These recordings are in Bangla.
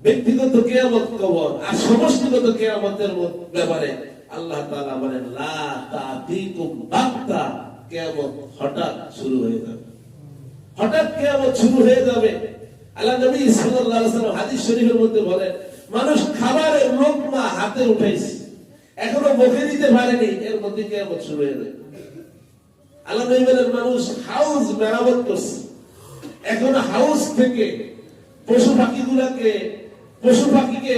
ব্যক্তিগত কিয়ামত কবর আর সমষ্টিগত কিয়ামতের ব্যাপারে আল্লাহ তাআলা বলেন লা তাতিকুম বাগতা, কিয়ামত হঠাৎ শুরু হয়ে যাবে, হঠাৎ কিয়ামত শুরু হয়ে যাবে। আল্লাহ নবী সাল্লাল্লাহু আলাইহি ওয়াসাল্লাম হাদিস শরীফের মধ্যে বলেন, মানুষ খাবারের লোকমা হাতে উঠাইছে, এখনো মুখে দিতে পারেনি, এর মধ্যে কিয়ামত শুরু হয়ে যাবে। আল্লাহ নবী বলেন, মানুষ হাউস মেরামত করছে, এখনো হাউস থেকে পশু পাখিকে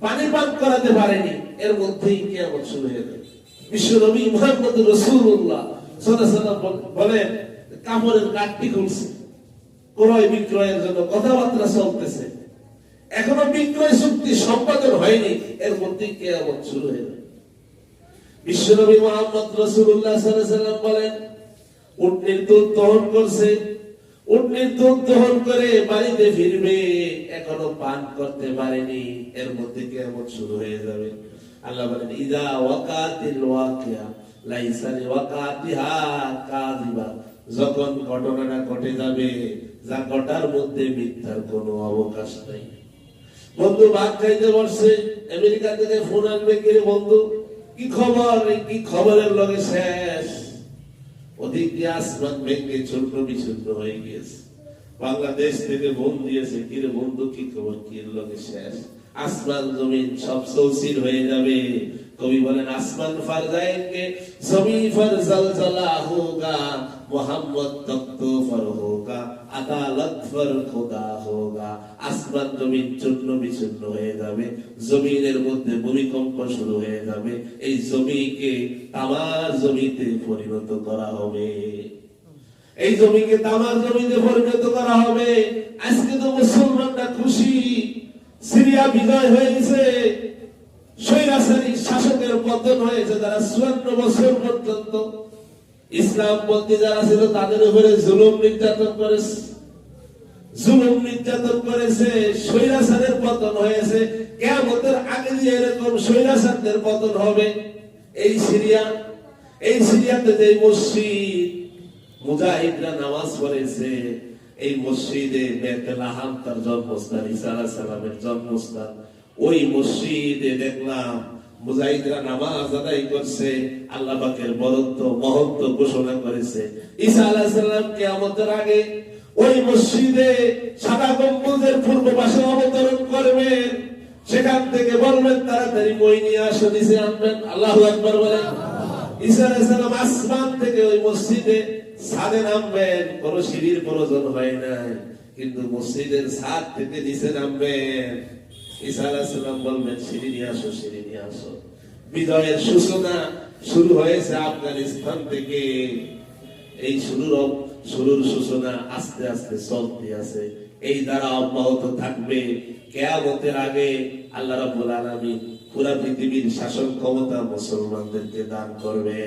পানি পান করাতে পারেনি, এর মধ্যেই কিয়ামত শুরু হয়ে যাবে। বিশ্ব নবী মুহাম্মদ রাসূলুল্লাহ সাল্লাল্লাহু আলাইহি ওয়াসাল্লাম বলেন, কাপড়ের কাঠটি খুলছে, ক্রয় বিক্রয়ের জন্য কথাবার্তা চলতেছে, এখনো বিক্রয় চুক্তি সম্পাদন হয়নি, এর মধ্যে কিয়ামত শুরু হয়ে যাবে। বিশ্ব নবী মুহাম্মদ রাসূলুল্লাহ সাল্লাল্লাহু আলাইহি ওয়াসাল্লাম বলেন, উটনীর দুধ দহন করছে, উটনীর দুধ দহন করে বাড়িতে ফিরবে, এখনো পান করতে পারেনি, এর মধ্যে কিয়ামত শুরু হয়ে যাবে। আল্লাহ বলেন, ইযা ওয়াকাতিল ওয়াকিয়া লাইসা লিওয়াকাতিহা কাযিবা, যখন ঘটনাটা ঘটে যাবে, যা ঘটার মধ্যে মিথ্যার কোনো অবকাশ নাই। বন্ধু ভাত খাইতে বসছে, আমেরিকা থেকে ফোন আসবে, কি রে বন্ধু কি খবর? এই কি খবরের লগে শেষ, ওদিক দিয়ে আসমান ভেঙে চূর্ণ বিচূর্ণ হয়ে গিয়েছে। বাংলাদেশ থেকে বোন দিয়েছে, কি রে বন্ধু কি খবর, কি লগে শেষ, আসমান জমিন সব সৌসির হয়ে যাবে। কবি বলেন, আসমান ফার যায়েঙ্গে জমি fur জলজলা Hoga, Mohammad Takht for হোগা, আদালত ফর খোদা হোগা। আসমান জমিন চূর্ণ বিচূর্ণ হয়ে যাবে, জমিনের মধ্যে ভূমিকম্প শুরু হয়ে যাবে, এই জমিকে তামার জমিতে পরিণত করা হবে, এই জমিকে তামার জমিতে পরিণত করা হবে। আজকে তো মুসলমানরা খুশি, সিরিয়া বিজয় হয়েছে, স্বৈরাচারী শাসকের পতন হয়েছে, যারা 54 বছর পর্যন্ত ইসলামপন্থী যারা ছিল তাদের উপরে জুলুম নির্যাতন করেছে, স্বৈরাচারের পতন হয়েছে। কিয়ামতের আগে দিয়ে এরকম স্বৈরাচারদের পতন হবে। এই সিরিয়াতে যে মসজিদ মুজাহিদরা নামাজ পড়েছে, এই মসজিদে বেতলাহাম তার জন্মস্থান, ঈসা আলাইহিস সালামের জন্মস্থান, ওই মসজিদে দেখলাম মুজাহিদরা নামাজ আদায় করছে, আল্লাহ পাকের বরত্ব মহত্ব ঘোষণা করেছে। ঈসা আলাইহিস সালাম কিয়ামতের আগে ওই মসজিদে সাদা গম্বুজের পূর্ব পাশে অবতরণ করবেন, সেখান থেকে বলবেন তাড়াতাড়ি মই নিয়ে আসো, নিচে আনবেন। আল্লাহু আকবার বলেন। ঈসা আলাইহিস সালাম আসমান থেকে ওই মসজিদে ছাদে নামবেন, কোন সিঁড়ির প্রয়োজন হয় নাই, কিন্তু মসজিদের ছাদ থেকে নিচে নামবেন। ঈসা আলাইহিস সালাম বলবেন, সিঁড়ি নিয়ে আসো, সিঁড়ি নিয়ে আসো। বিজয়ের সূচনা শুরু হয়েছে আফগানিস্তান থেকে, এই শুরুর সূচনা আস্তে আস্তে চলতে আছে, এই দ্বারা অব্যাহত থাকবে। কিয়ামতের আগে আল্লাহ রাব্বুল আলামিন পুরা পৃথিবীর শাসন ক্ষমতা মুসলমানদেরকে দান করবে।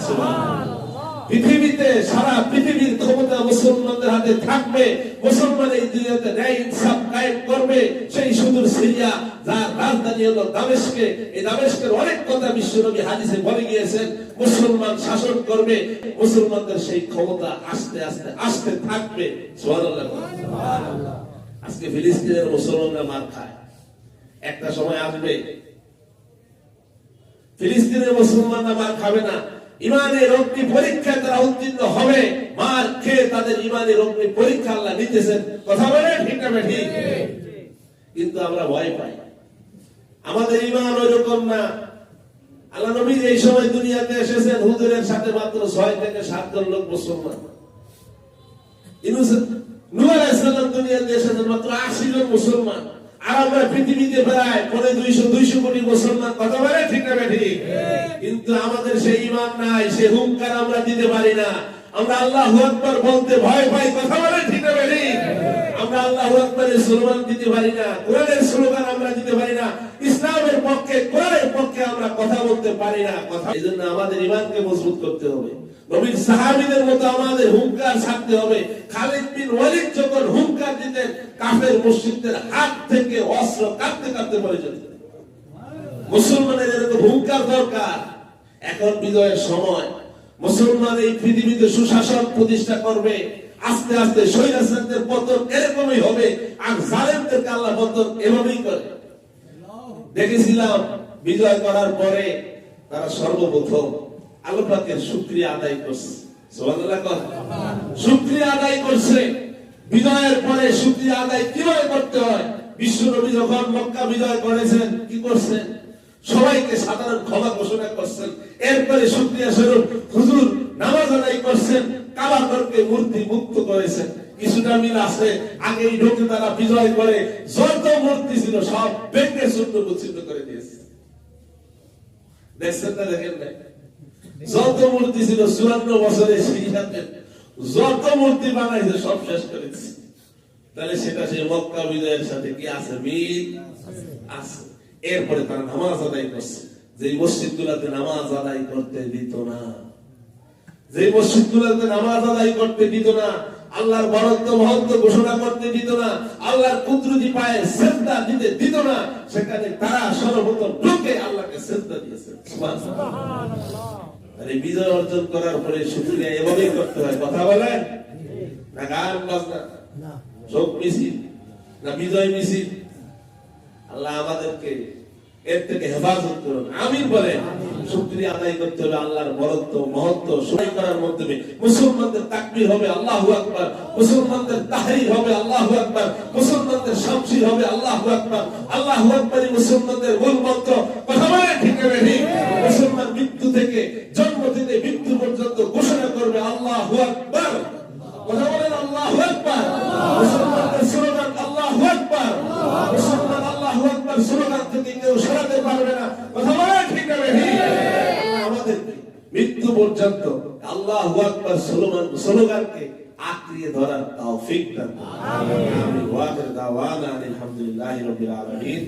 সুবহানাল্লাহ। পৃথিবীতে সারা পৃথিবীর ক্ষমতা মুসলমানদের হাতে থাকবে, মুসলমান এই দুনিয়াতে ন্যায় ইনসাফ কায়েম করবে। সেই সুদূর সিরিয়া, যার রাজধানী হলো দামেস্কে, এই দামেস্কের অনেক কথা বিশ্বনবী হাদিসে বলে গিয়েছেন, মুসলমান শাসন করবে, মুসলমানদের সেই ক্ষমতা আস্তে আস্তে আসতে থাকবে। সুবহানাল্লাহ। আজকে ফিলিস্তিনের মুসলমানরা মার খায়, একটা সময় আসবে ফিলিস্তিনের মুসলমানরা মার খাবে না, ইমানের অগ্নি পরীক্ষায় তারা উত্তীর্ণ হবে, মার খেয়ে তাদের ইমানের অগ্নি পরীক্ষা আল্লাহ নিতেছেন। কথা বলে ঠিক না ঠিক? কিন্তু আমরা ভয় পাই, আমাদের ইমান ওইরকম না। আল্লাহ নবী এই সময় দুনিয়াতে এসেছেন, হুজুরের সাথে মাত্র 6 থেকে 7 জন লোক মুসলমান। নূহ আলাইহিস সালাম দুনিয়াতে এসেছেন, মাত্র 80 জন মুসলমান। আর আমরা পৃথিবীতে প্রায় 200 কোটি মুসলমান। কথা বলে ঠিক না ঠিক? কিন্তু আমাদের সেই ঈমান নাই, সেই হুঙ্কার আমরা দিতে পারি না। আমরা আল্লাহু আকবার বলতে ভয় পাই। কথা বলে ঠিক না ঠিক? আমরা আল্লাহু আকবারের স্লোগান দিতে পারি না, কোরআনের স্লোগান আমরা দিতে পারি না, ইসলামের পক্ষে কোরআনের পক্ষে আমরা কথা বলতে পারি না। কথা, এইজন্য আমাদের ঈমানকে মজবুত করতে হবে। নবীর সাহাবীদের মতো আমাদের হুঙ্কার ছাড়তে হবে। খালিদ বিন ওয়ালিদ যখন হুঙ্কার দিতেন, কাফের মুশরিকদের হাত থেকে অস্ত্র কাঁপতে কাঁপতে পড়ে যেত। মুসলমানের এরকম হুঙ্কার দরকার। এখন বিজয়ের সময়, মুসলমান এই পৃথিবীতে সুশাসন প্রতিষ্ঠা করবে, আস্তে আস্তে স্বৈরাচারদের পতন এরকমই হবে, আর জালেমদেরকে আল্লাহ পতন এভাবেই করে। দেখেছিলাম বিজয় করার পরে তারা সর্বপ্রথম আল্লাহ পাকের শুকরিয়া আদায় করছে। সুবহানাল্লাহ, শুকরিয়া আদায় করছে। বিজয়ের পরে শুকরিয়া আদায় কিভাবে করতে হয়? বিশ্বনবী যখন মক্কা বিজয় করেছেন কি করছেন? সবাইকে সাধারণ ক্ষমা ঘোষণা করছেন। এরপরে শুকরিয়া স্বরূপ হুজুর নামাজ আদায় করছেন, কাবা ঘরকে মূর্তি মুক্ত করেছেন। কিছুটা মিল আছে। আগেই ঢুকে তারা বিজয় করে যত মূর্তি ছিল সব ভেঙে শূন্য বিচ্ছিন্ন করে দিয়েছে। দেখছেন না? দেখেন না? যত মূর্তি ছিল 54 বছরে সিরিয়াতে যত মূর্তি বানাইছে সব শেষ করেছে। তাহলে সেটা সেই মক্কা বিজয়ের সাথে কি আছে? মিল আছে। এরপরে তারা নামাজ আদায় করছে। যে মসজিদগুলোতে নামাজ আদায় করতে দিত না, যে মসজিদগুলোতে নামাজ আদায় করতে দিত না, আল্লাহর বরত্ব মহত্ব ঘোষণা করতে দিত না, আল্লাহর কুদরতি পায়ে সিজদা দিতে দিত না, সেখানে তারা সর্বপ্রথম ঢুকে আল্লাহকে সিজদা দিয়েছে। সুবহানাল্লাহ। আরে বিজয় অর্জন করার পরে শুকরিয়া এভাবেই করতে হয়। কথা বলেন না? গান বাজনা, শোক মিছিল, না বিজয় মিছিল? আল্লাহ আমাদেরকে এর থেকে হেফাজত করুন। আমিন বলেন। শুকরিয়া আদায় করতে হবে আল্লাহর বরত্ব মহত্ব সবাই করার মাধ্যমে। মুসলমানদের তাকবীর হবে আল্লাহু আকবার, মুসলমানদের তাহরির হবে আল্লাহু আকবার, মুসলমানদের শামসির হবে আল্লাহু আকবার। আল্লাহু আকবারই মুসলমানদের মূল মন্ত্র। কথা বলেন ঠিক না ঠিক? মুসলমান মৃত্যু থেকে জন্ম থেকে মৃত্যু পর্যন্ত ঘোষণা করবে আল্লাহু আকবার। কথা বলেন আল্লাহু আকবার। মুসলমানদের স্লোগান আল্লাহু আকবার। মুসলমান আল্লাহু আকবার স্লোগান থেকে কেউ সরাতে পারবে না। কথা বলেন ঠিক না ঠিক? আমাদের মৃত্যু পর্যন্ত আল্লাহু আকবার স্লোগানকে আঁকড়িয়ে ধরার তৌফিক দান করুন। আমিন। ওয়া আখির দাওয়ানা আলহামদুলিল্লাহি রাব্বিল আলামিন।